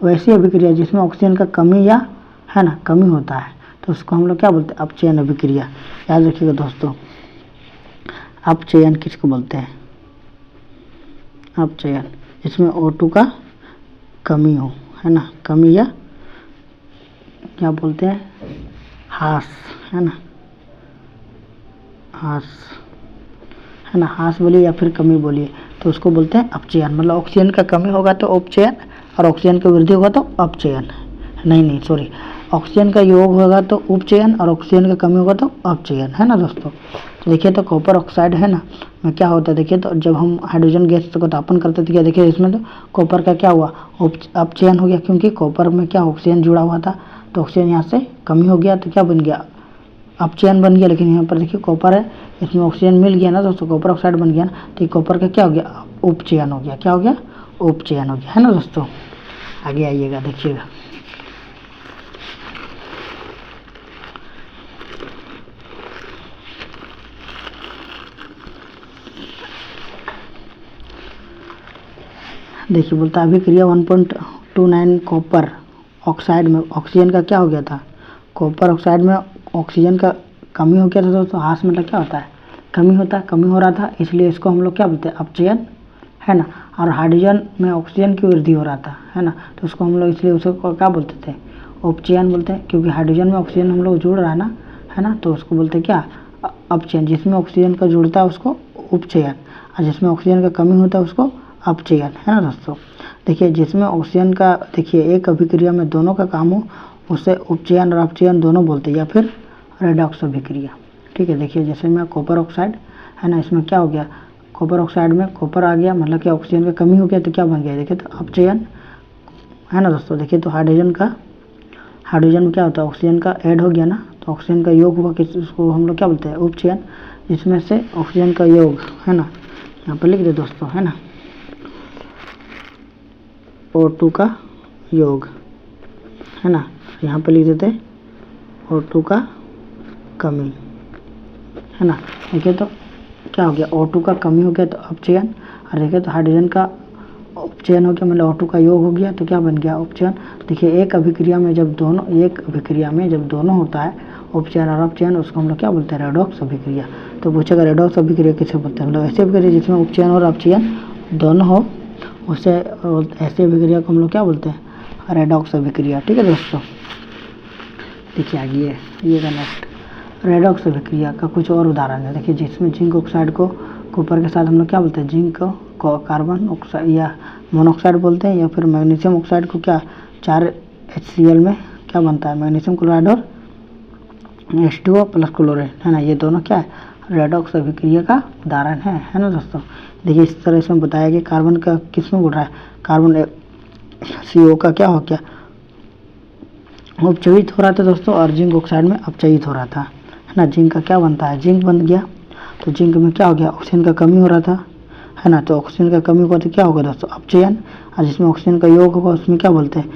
वैसी अभिक्रिया जिसमें ऑक्सीजन का कमी या है ना कमी होता है तो उसको हम लोग क्या बोलते हैं, अपचयन अभिक्रिया। याद रखिएगा दोस्तों, अपचयन किसको बोलते हैं, अपचयन इसमें O2 का कमी हो, है ना, कमी या क्या बोलते हैं, ह्रास, है ना, ह्रास, है ना, ह्रास बोलिए या फिर कमी बोलिए, तो उसको बोलते हैं अपचयन। मतलब ऑक्सीजन का कमी होगा तो उपचयन और ऑक्सीजन की वृद्धि होगा तो अपचयन, नहीं सॉरी, ऑक्सीजन का योग होगा तो उपचयन और ऑक्सीजन का कमी होगा तो अपचयन, है ना दोस्तों। तो देखिए तो कॉपर ऑक्साइड है ना में क्या होता है, देखिए तो जब हम हाइड्रोजन गैस को तापन करते थे क्या, देखिए इसमें तो कॉपर का क्या हुआ, अपचयन हो गया, क्योंकि कॉपर में क्या ऑक्सीजन जुड़ा हुआ था, तो ऑक्सीजन यहाँ से कमी हो गया तो क्या बन गया, अपचयन बन गया। लेकिन यहाँ पर देखिए कॉपर है, इसमें ऑक्सीजन मिल गया ना दोस्तों, कॉपर ऑक्साइड बन गया ना, तो कॉपर का क्या हो गया, उपचयन हो गया, क्या हो गया, उपचयन हो गया, है ना दोस्तों। आगे आइएगा देखिएगा, देखिए बोलता है अभिक्रिया 1.29 कॉपर ऑक्साइड में ऑक्सीजन का क्या हो गया था, कॉपर ऑक्साइड में ऑक्सीजन का कमी हो गया था दोस्तों। ह्रास मतलब क्या होता है, कमी होता है, कमी हो रहा था, इसलिए इसको हम लोग क्या बोलते हैं, अपचयन, है ना। और हाइड्रोजन में ऑक्सीजन की वृद्धि हो रहा था, है ना, तो उसको हम लोग इसलिए उसको क्या बोलते थे, उपचयन बोलते हैं, क्योंकि हाइड्रोजन में ऑक्सीजन हम लोग जुड़ रहा है ना, है ना, तो उसको बोलते हैं क्या, अपचयन। जिसमें ऑक्सीजन का जुड़ता है उसको उपचयन, और जिसमें ऑक्सीजन का कमी होता है उसको अपचयन, है ना दोस्तों। देखिए जिसमें ऑक्सीजन का, देखिए एक अभिक्रिया में दोनों का काम हो उसे उपचयन और अपचयन दोनों बोलते हैं, या फिर रेडॉक्स अभिक्रिया, ठीक है। देखिए जैसे में कॉपर ऑक्साइड है ना, इसमें क्या हो गया, कॉपर ऑक्साइड में कॉपर आ गया, मतलब कि ऑक्सीजन का कमी हो गया तो क्या बन गया, देखिए तो अपचयन, है ना दोस्तों। देखिए तो हाइड्रोजन में क्या होता है, ऑक्सीजन का ऐड हो गया ना, तो ऑक्सीजन का योग हुआ, किस उसको हम लोग क्या बोलते हैं, उपचयन। जिसमें से ऑक्सीजन का योग, है ना, यहाँ पर लिख दे दोस्तों, है ना, O2 का योग, है ना, यहाँ पे लिख देते O2 का कमी, है ना। देखिए तो क्या हो गया, O2 का कमी हो गया तो अपचयन, और देखिए तो हाइड्रोजन का उपचयन हो गया, मतलब O2 का योग हो गया तो क्या बन गया, उपचयन। देखिए एक अभिक्रिया में जब दोनों होता है उपचयन और अपचयन, उसको हम लोग क्या बोलते हैं, रेडॉक्स अभिक्रिया। तो पूछेगा रेडॉक्स अभिक्रिया किसे बोलते हैं, मतलब ऐसी अभिक्रिया जिसमें उपचयन और अपचयन दोनों हो, उसे ऐसी अभिक्रिया को हम लोग क्या बोलते हैं, रेडॉक्स अभिक्रिया, ठीक है दोस्तों। देखिए आगे ये नेक्स्ट रेडॉक्स अभिक्रिया का कुछ और उदाहरण है। देखिए जिसमें जिंक ऑक्साइड को कॉपर के साथ हम लोग क्या बोलते हैं, जिंक को कार्बन ऑक्साइड या मोनोऑक्साइड बोलते हैं, या फिर मैग्नीशियम ऑक्साइड को क्या 4HCl में क्या बनता है, मैग्नीशियम क्लोराइड और H2O प्लस क्लोरीन, है ना, ये दोनों क्या है, रेडॉक्स अभिक्रिया का उदाहरण है ना दोस्तों। देखिए इस तरह से बताया कि कार्बन का किस में बोल रहा है, कार्बन CO का क्या हो गया, उपचयित हो रहा था दोस्तों, और जिंक ऑक्साइड में अपचयित हो रहा था, है ना। जिंक का क्या बनता है, जिंक बन गया, तो जिंक में क्या हो गया, ऑक्सीजन का कमी हो रहा था, है ना, तो ऑक्सीजन का कमी होगा तो क्या होगा दोस्तों, अपचयन। और जिसमें ऑक्सीजन का योग होगा उसमें क्या बोलते हैं,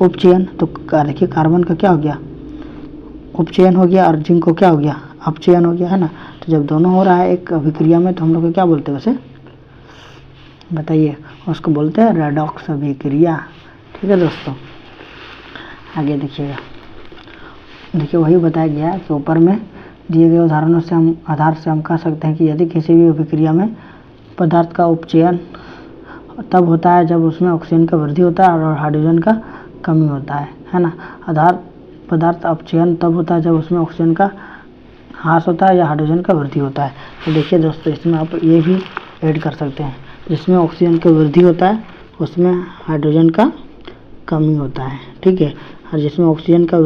उपचयन। तो देखिए कार्बन का क्या हो गया, उपचयन हो गया, और जिंक को क्या हो गया, अपचयन हो गया, है ना। तो जब दोनों हो रहा है एक अभिक्रिया में तो हम लोग क्या बोलते हैं उसे, बताइए, उसको बोलते हैं रेडॉक्स अभिक्रिया, ठीक है दोस्तों। आगे देखिएगा, देखिए वही बताया गया कि ऊपर में दिए गए उदाहरणों से आधार से हम कह सकते हैं कि यदि किसी भी अभिक्रिया में पदार्थ का उपचयन तब होता है जब उसमें ऑक्सीजन का वृद्धि होता है और हाइड्रोजन का कमी होता है ना। आधार पदार्थ अपचयन तब होता है जब उसमें ऑक्सीजन का ह्रास होता है या हाइड्रोजन का वृद्धि होता है। तो देखिए दोस्तों इसमें आप ये भी ऐड कर सकते हैं, जिसमें ऑक्सीजन का वृद्धि होता है उसमें हाइड्रोजन का कमी होता है, ठीक है, और जिसमें ऑक्सीजन का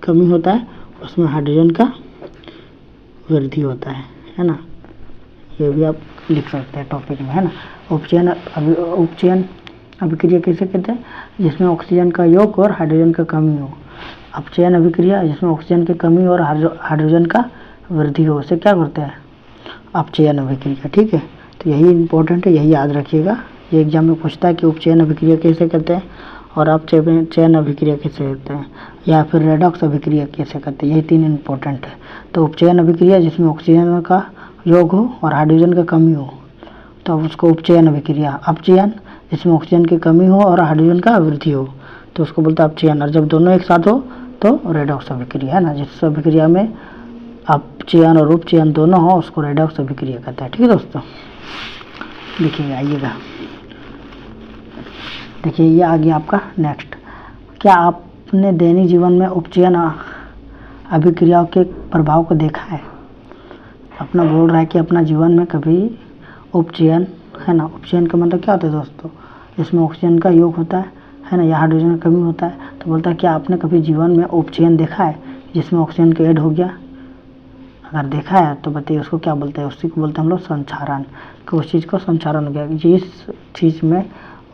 कमी होता है उसमें हाइड्रोजन का वृद्धि होता है ना। ये भी आप लिख सकते हैं टॉपिक में, है ना। उपचयन अभिक्रिया किसे कहते हैं, जिसमें ऑक्सीजन का योग और हाइड्रोजन का कमी हो। अपचयन अभिक्रिया जिसमें ऑक्सीजन की कमी और हाइड्रोजन का वृद्धि हो, उसे क्या करते हैं, अपचयन अभिक्रिया, ठीक है। तो यही इंपॉर्टेंट है, यही याद रखिएगा। ये एग्जाम में पूछता है कि उपचयन अभिक्रिया कैसे करते हैं और अपचयन अभिक्रिया कैसे करते हैं, या फिर रेडॉक्स अभिक्रिया कैसे करते हैं, यही 3 इंपॉर्टेंट है। तो उपचयन अभिक्रिया जिसमें ऑक्सीजन का योग हो और हाइड्रोजन का कमी हो, तो अब उसको उपचयन अभिक्रिया, अपचयन जिसमें ऑक्सीजन की कमी हो और हाइड्रोजन का वृद्धि हो तो उसको बोलते हैं अपचयन। और जब दोनों एक साथ हो तो रेडॉक्स अभिक्रिया, है ना। जिस अभिक्रिया में अपचयन और उपचयन दोनों हो उसको रेडॉक्स अभिक्रिया कहता है। ठीक है दोस्तों, देखिए आइएगा, देखिए ये आ गया आपका नेक्स्ट। क्या आपने दैनिक जीवन में उपचयन अभिक्रियाओं के प्रभाव को देखा है? अपना बोल रहा है कि अपना जीवन में कभी उपचयन, है ना, उपचयन का मतलब क्या होता है दोस्तों, जिसमें ऑक्सीजन का योग होता है ना, या हाइड्रोजन का कमी होता है। तो बोलता है क्या आपने कभी जीवन में उपचयन देखा है जिसमें ऑक्सीजन का ऐड हो गया? अगर देखा है तो बताइए उसको क्या बोलते हैं? उसी को बोलते हैं हम लोग संचारण, कि उस चीज़ को संचारण हो गया। जिस चीज़ में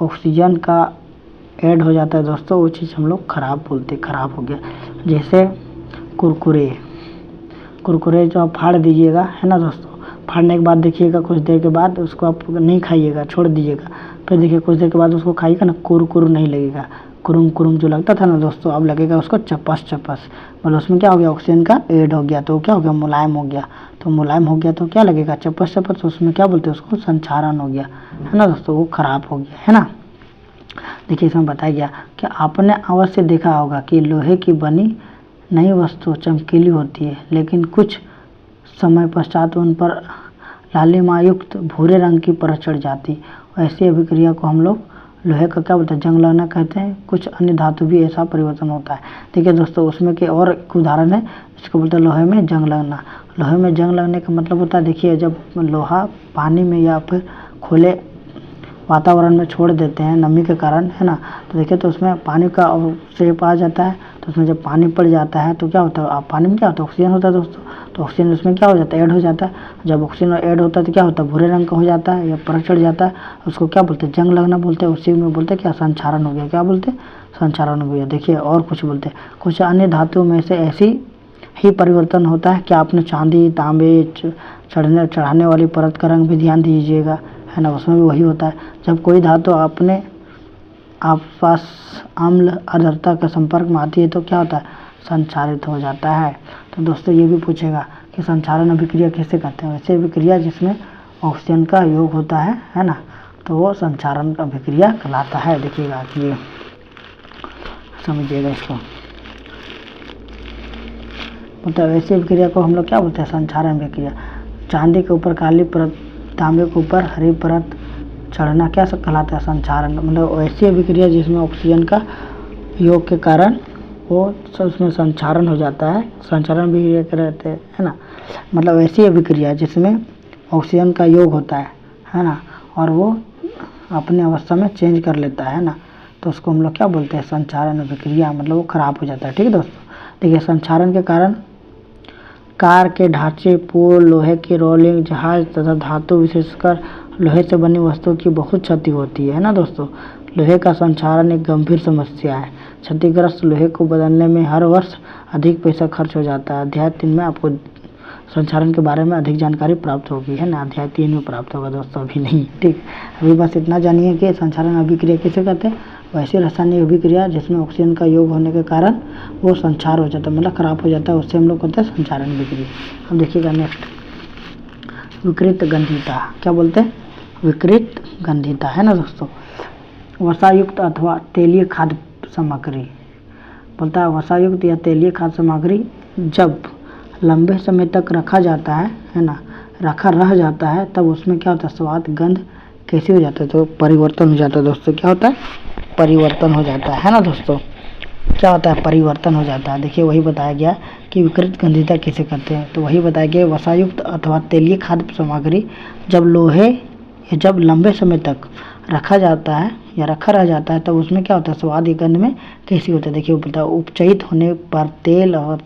ऑक्सीजन का ऐड हो जाता है दोस्तों वो चीज़ हम लोग खराब बोलते हैं, खराब हो गया। जैसे कुरकुरे, कुरकुरे जो आप फाड़ दीजिएगा, है ना दोस्तों, फाड़ने के बाद देखिएगा कुछ देर के बाद उसको आप नहीं खाइएगा, छोड़ दीजिएगा, फिर देखिए कुछ देर के बाद उसको खाइएगा ना, कुरकुर नहीं लगेगा, कुरुम कुरुम जो लगता था ना दोस्तों अब लगेगा उसको चपस चपस। मतलब उसमें क्या हो गया, ऑक्सीजन का ऐड हो गया तो क्या हो गया, मुलायम हो गया। तो मुलायम हो गया तो क्या लगेगा, चपस चपस। उसमें क्या बोलते हैं उसको, संचारण हो गया, है ना दोस्तों, वो खराब हो गया, है ना। देखिए इसमें बताया गया कि आपने अवश्य देखा होगा कि लोहे की बनी नई वस्तु चमकीली होती है लेकिन कुछ समय पश्चात उन पर लालिमायुक्त भूरे रंग की परत चढ़ जाती। ऐसी अभिक्रिया को हम लोग लोहे का क्या बोलते हैं, जंग लगना कहते हैं। कुछ अन्य धातु भी ऐसा परिवर्तन होता है। देखिए दोस्तों उसमें के और एक उदाहरण है जिसको बोलते हैं लोहे में जंग लगना। लोहे में जंग लगने का मतलब होता है, देखिए जब लोहा पानी में या फिर खुले वातावरण में छोड़ देते हैं नमी के कारण, है ना, तो देखिए तो उसमें पानी का शेप आ जाता है। तो उसमें जब पानी पड़ जाता है तो क्या होता है, पानी में क्या होता है, ऑक्सीजन होता है दोस्तों। तो ऑक्सीजन उसमें क्या हो जाता है, ऐड हो जाता है। जब ऑक्सीजन ऐड होता है तो क्या होता है, भूरे रंग का हो जाता है या परत चढ़ जाता है। उसको क्या बोलते हैं, जंग लगना बोलते हैं। उसी में बोलते हैं क्या, संचारण हो गया। क्या बोलते हैं, संचारण हो गया। देखिए और कुछ बोलते हैं, कुछ अन्य धातुओं में से ऐसी ही परिवर्तन होता है। क्या आपने चांदी तांबे चढ़ाने वाली परत का रंग भी ध्यान दीजिएगा, है ना, उसमें भी वही होता है। जब कोई धातु अपने आसपास अम्ल आर्द्रता के संपर्क में आती है तो क्या होता है, संचारित हो जाता है। तो दोस्तों ये भी पूछेगा कि संचारण अभिक्रिया किसे कहते हैं। वैसे अभिक्रिया जिसमें ऑक्सीजन का योग होता है ना, तो वो संचारण अभिक्रिया कहलाता है। देखिएगा कि ये समझिएगा इसको, मतलब ऐसी अभिक्रिया को हम लोग क्या बोलते हैं, संचारण अभिक्रिया। चांदी के ऊपर काली परत, तांबे के ऊपर हरी परत चढ़ना क्या कहलाता है, संचारण। मतलब ऐसी अभिक्रिया जिसमें ऑक्सीजन का योग के कारण वो उसमें संचारण हो जाता है, संचारण अभिक्रिया कहते हैं, है ना। मतलब ऐसी अभिक्रिया जिसमें ऑक्सीजन का योग होता है ना, और वो अपने अवस्था में चेंज कर लेता है ना, तो उसको हम लोग क्या बोलते हैं, संचारण अभिक्रिया। मतलब वो खराब हो जाता है। ठीक है दोस्तों, देखिए संचारण के कारण कार के ढांचे, पुल, लोहे की रोलिंग, जहाज तथा धातु विशेषकर लोहे से बनी वस्तुओं की बहुत क्षति होती है ना दोस्तों। लोहे का संचारण एक गंभीर समस्या है। क्षतिग्रस्त लोहे को बदलने में हर वर्ष अधिक पैसा खर्च हो जाता है। अध्याय 3 में आपको संचारण के बारे में अधिक जानकारी प्राप्त होगी, है ना, अध्याय 3 में प्राप्त होगा दोस्तों, अभी नहीं। ठीक, अभी बस इतना जानिए कि संचारण अभिक्रिया किसे कहते हैं। वैसी रासायनिक अभिक्रिया जिसमें ऑक्सीजन का योग होने के कारण वो संचार हो जाता है, मतलब खराब हो जाता है, उससे हम लोग कहते हैं संचारण अभिक्रिया। अब देखिएगा नेक्स्ट, विकृत गंधिता। क्या बोलते हैं, विकृत गंधिता, है ना दोस्तों। वसायुक्त अथवा तेलीय खाद्य सामग्री, बोलता है वसायुक्त या तेलीय खाद्य सामग्री जब लंबे समय तक रखा जाता है ना, रखा रह जाता है, तब उसमें क्या होता है, स्वाद गंध कैसे हो जाता है, तो परिवर्तन हो जाता है दोस्तों। क्या होता है, परिवर्तन हो जाता है ना दोस्तों। क्या होता है, परिवर्तन हो जाता है। देखिए वही बताया गया कि विकृत गंधिता किसे कहते हैं, तो वही बताया गया वसायुक्त अथवा तेलीय खाद्य सामग्री जब लोहे या जब लंबे समय तक रखा जाता है या रखा रह जाता है, तब उसमें क्या होता है, स्वाद या गंध में कैसी होता है। देखिए वो बताया उपचयित होने पर तेल और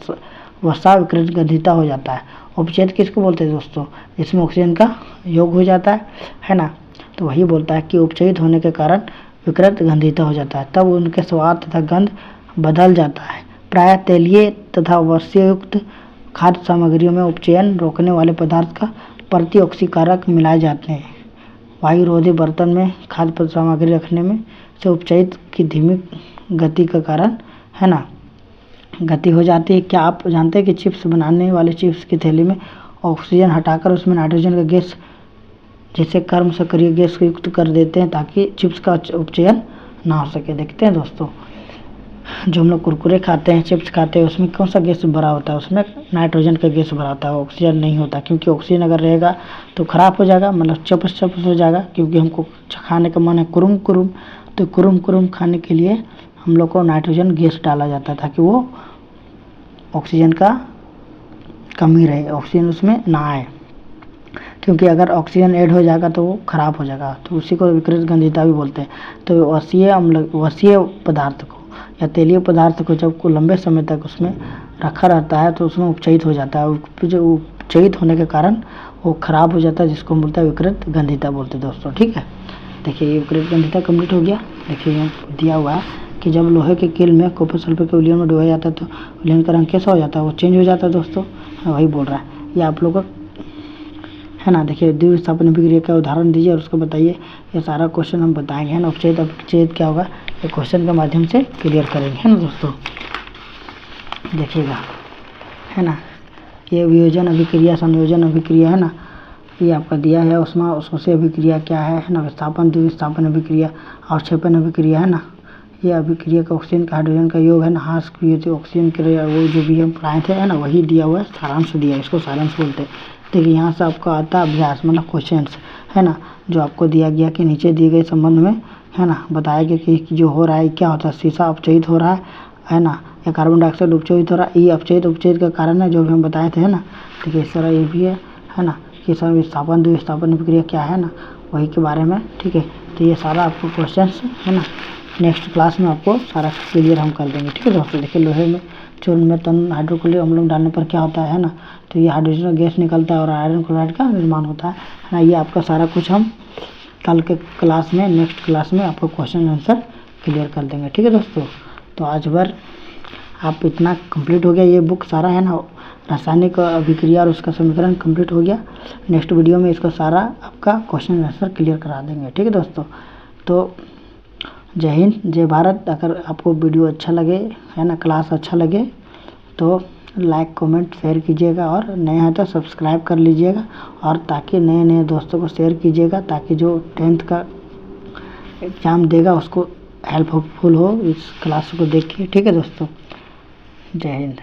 वसा विकृत गंधिता हो जाता है। उपचयित किसको बोलते हैं दोस्तों, जिसमें ऑक्सीजन का योग हो जाता है ना, तो वही बोलता है कि उपचयित होने के कारण विकृत गंधिता हो जाता है, तब उनके स्वाद तथा गंध बदल जाता है। प्रायः तेलीय तथा वसायुक्त खाद्य सामग्रियों में उपचयन रोकने वाले पदार्थ का प्रतिऑक्सीकारक मिलाए जाते हैं। वायुरोधी बर्तन में खाद्य सामग्री रखने में से उपचयित की धीमी गति के कारण, है ना, गति हो जाती है। क्या आप जानते हैं कि चिप्स बनाने वाले चिप्स की थैली में ऑक्सीजन हटाकर उसमें नाइट्रोजन का गैस जिसे कर्म सक्रिय गैस को युक्त कर देते हैं ताकि चिप्स का उपचयन ना हो सके। देखते हैं दोस्तों, जो हम लोग कुरकुरे खाते हैं, चिप्स खाते हैं, उसमें कौन सा गैस भरा होता है? उसमें नाइट्रोजन का गैस भरा होता है, ऑक्सीजन नहीं होता, क्योंकि ऑक्सीजन अगर रहेगा तो ख़राब हो जाएगा, मतलब चपस चपस हो जाएगा, क्योंकि हमको खाने का मन है कुरुम कुरुम, तो कुरुम कुरुम खाने के लिए हम लोग को नाइट्रोजन गैस डाला जाता है ताकि वो ऑक्सीजन का कमी रहे, ऑक्सीजन उसमें ना आए, क्योंकि अगर ऑक्सीजन ऐड हो जाएगा तो वो ख़राब हो जाएगा, तो उसी को विकृत गंधिता भी बोलते हैं। तो वसीय पदार्थ को या तेलीय पदार्थ को जब को लंबे समय तक उसमें रखा रहता है तो उसमें उपचयित हो जाता है, जो उपचयित होने के कारण वो ख़राब हो जाता है, जिसको हम बोलते हैं विकृत गंधिता बोलते हैं दोस्तों। ठीक है, देखिए ये विकृत गंधिता कंप्लीट हो गया। देखिए यहाँ दिया हुआ है कि जब लोहे के कील में कॉपर सल्फर के विलयन में डुबाया जाता है तो विलयन का रंग कैसा हो जाता है? वो चेंज हो जाता है दोस्तों। वही बोल रहा है, ये आप लोग है ना। देखिए द्विविस्थापन अभिक्रिया का उदाहरण दीजिए और उसको बताइए। ये सारा क्वेश्चन हम बताएंगे, है ना। उपचयित अपचयित क्या होगा ये क्वेश्चन के माध्यम से क्लियर करेंगे, है ना दोस्तों। देखिएगा, है ना, ये वियोजन अभिक्रिया, संयोजन अभिक्रिया, है ना, ये आपका दिया है। उसमें उससे अभिक्रिया क्या है ना। विस्थापन, द्विविस्थापन अभिक्रिया, अवक्षेपण अभिक्रिया, है ना। ये अभिक्रिया का ऑक्सीजन का हाइड्रोजन का योग है ना। हाँ, ऑक्सीजन के वो जो भी हम पढ़ाए थे, है ना, वही दिया हुआ है, सारांश दिया है, इसको सारांश बोलते हैं। देखिए यहाँ से आपका आता है अभ्यास, मतलब क्वेश्चंस, है ना, जो आपको दिया गया कि नीचे दिए गए संबंध में, है ना, बताया गया कि जो हो रहा है क्या होता है। शीशा अपचयित हो रहा है ना, या कार्बन डाइऑक्साइड उपचयित हो रहा है। ये अपचयित उपचयित का कारण है जो भी हम बताए थे, है ना। देखिए इस तरह ये भी है ना, कि सब विस्थापन द्विविस्थापन अभिक्रिया क्या है ना, वही के बारे में। ठीक है, तो ये सारा आपको क्वेश्चंस, है ना, नेक्स्ट क्लास में आपको सारा क्लियर हम कर देंगे। ठीक है दोस्तों। देखिए लोहे में चूर्ण में तन हाइड्रोक्लोरिक अम्ल डालने पर क्या होता है ना, तो ये हाइड्रोजन गैस निकलता है और आयरन क्लोराइड का निर्माण होता है ना। ये आपका सारा कुछ हम कल के क्लास में, नेक्स्ट क्लास में आपको क्वेश्चन आंसर क्लियर कर देंगे। ठीक है दोस्तों, तो आज भर आप इतना कंप्लीट हो गया, ये बुक सारा, है ना, रासायनिक अभिक्रिया और उसका समीकरण कंप्लीट हो गया। नेक्स्ट वीडियो में इसका सारा आपका क्वेश्चन आंसर क्लियर करा देंगे। ठीक है दोस्तों, तो जय हिंद, जय भारत। अगर आपको वीडियो अच्छा लगे, है ना, क्लास अच्छा लगे तो लाइक कमेंट शेयर कीजिएगा, और नए हैं तो सब्सक्राइब कर लीजिएगा, और ताकि नए नए दोस्तों को शेयर कीजिएगा, ताकि जो 10th का एग्ज़ाम देगा उसको हेल्पफुल हो इस क्लास को देख के। ठीक है दोस्तों, जय हिंद।